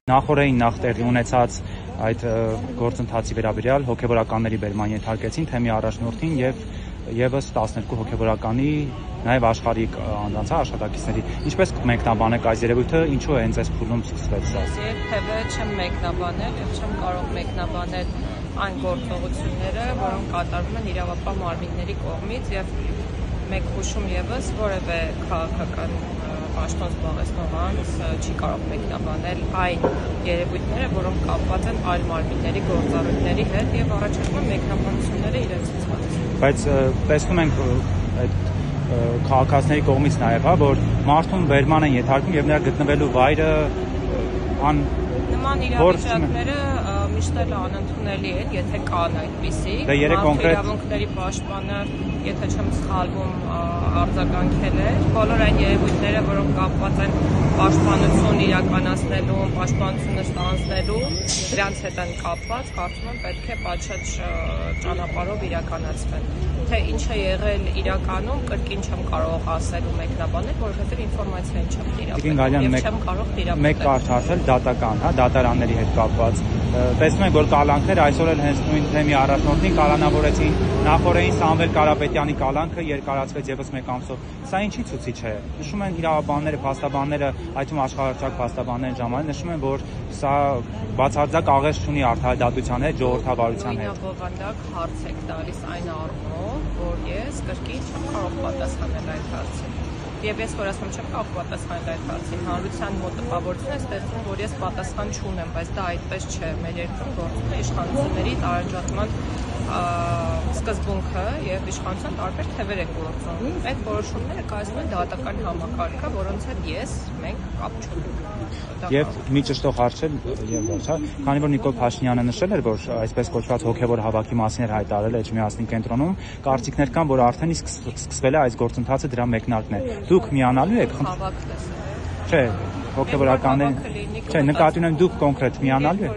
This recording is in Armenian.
Նախորդին տեղի ունեցած այդ գործընթացի վերաբերյալ հոգևորականների բերման ենթարկեցին թեմի առաջնորդին եւ եւս 12 հոգևորականի նաեւ աշխարհիկ անձանց աշխատակիցների։ Ինչպես մեկնաբանեք այս երևույթը, ինչու է հենց այս փուլում սկսվեց սա։ Երբևէ չեմ մեկնաբանել եւ չեմ կարող մեկնաբանել այն գործողությունները, որոնք կատարվում են իրավապահ մարմինների կողմից եւ մեկ հուշում եւս որևէ քաղաքական պաշտոն զբաղեցնող անձ չի կարող մեկնաբանել այն երևույթները, որոնք կապված են այլ մարմինների գործառույթների հետ եւ առաջարկում են մեկնաբանությունները իրենցից բացել։ Բայց տեսնում ենք այդ քաղաքացիների կողմից նաեւ, որ մարդուն վերման են ենթարկում եւ նրա գտնվելու վայրը նման իրավիճակները միշտ էլ անընդունելի են, եթե կան այդպիսի։ Իրավունքների պաշտպանը, եթե չեմ սխալվում, արձագանքել է բոլոր այն երևույթները, որոնք կապված են պաշտպանություն իրականացնելու, պաշտպանությունը ստանձնելու, դրանց հետ են կապված, կարծում եմ պետք է պատշաճ ճանապարհով իրականացվեն։ Թե ինչ է եղել իրականում, կրկին չեմ կարող ասել ու մեկնաբանել, որովհետև ինֆորմացիան չեմ տիրապետել եւ չեմ կարող տիրապետել։ Մեկ կարճ ասել դատական, դատարանների հետ կապված։ Տեսնում ենք, որ կալանքները այսօր էլ հենց նույն թեմի առաջնորդին կալանավորեցին նախորդին Սամվել Կարապետյանի կալանքը երկարացվեց եւս մեկ ամսով։ Սա ինչի ցուցիչ է։ Նշում են իրավաբանները, փաստաբանները, այդ թվում աշխարհահռչակ փաստաբանների ժամանակ նշում են, որ սա բացարձակ աղերս չունի արդարադատության հետ, ժողովրդավարության հետ։ Բովանդակ հարց եք տալիս այն առումով, որ ես կրկին չեմ կարող պատասխանել այդ հարցին։ Եվ ես որ ասում չեմ կարող պատասխանել այդ հարցին, հանրության մոտ տպավորություն է ստեղծում, որ ես պատասխան չունեմ, բայց դա այդպես չէ։ Մեր երկրում գործում է իշխանությունների տարանջատման սկզբունքը եւ իշխանության տարբեր թևեր են գործում։ Այդ որոշումները կայացնում են դատական համակարգը, որոնց հետ մենք կապ չունենք։ Եվ մի ճշտող հարց է եւ ոչ, քանի որ Նիկոլ Փաշինյանը նշել էր, որ այսպես կոչված հոգեվոր հավաքի մասին էր հայտարարել Էջմիածնի կենտրոնում, կարծիքներ կան, որ արդեն իսկ սկսվել է այս գործընթացը դրա մեկնարկն է։ Դուք միանալու եք։ Չէ, հոգեվորականներ, չէ, նկատի ունեմ դուք կոնկրետ միանալու եք։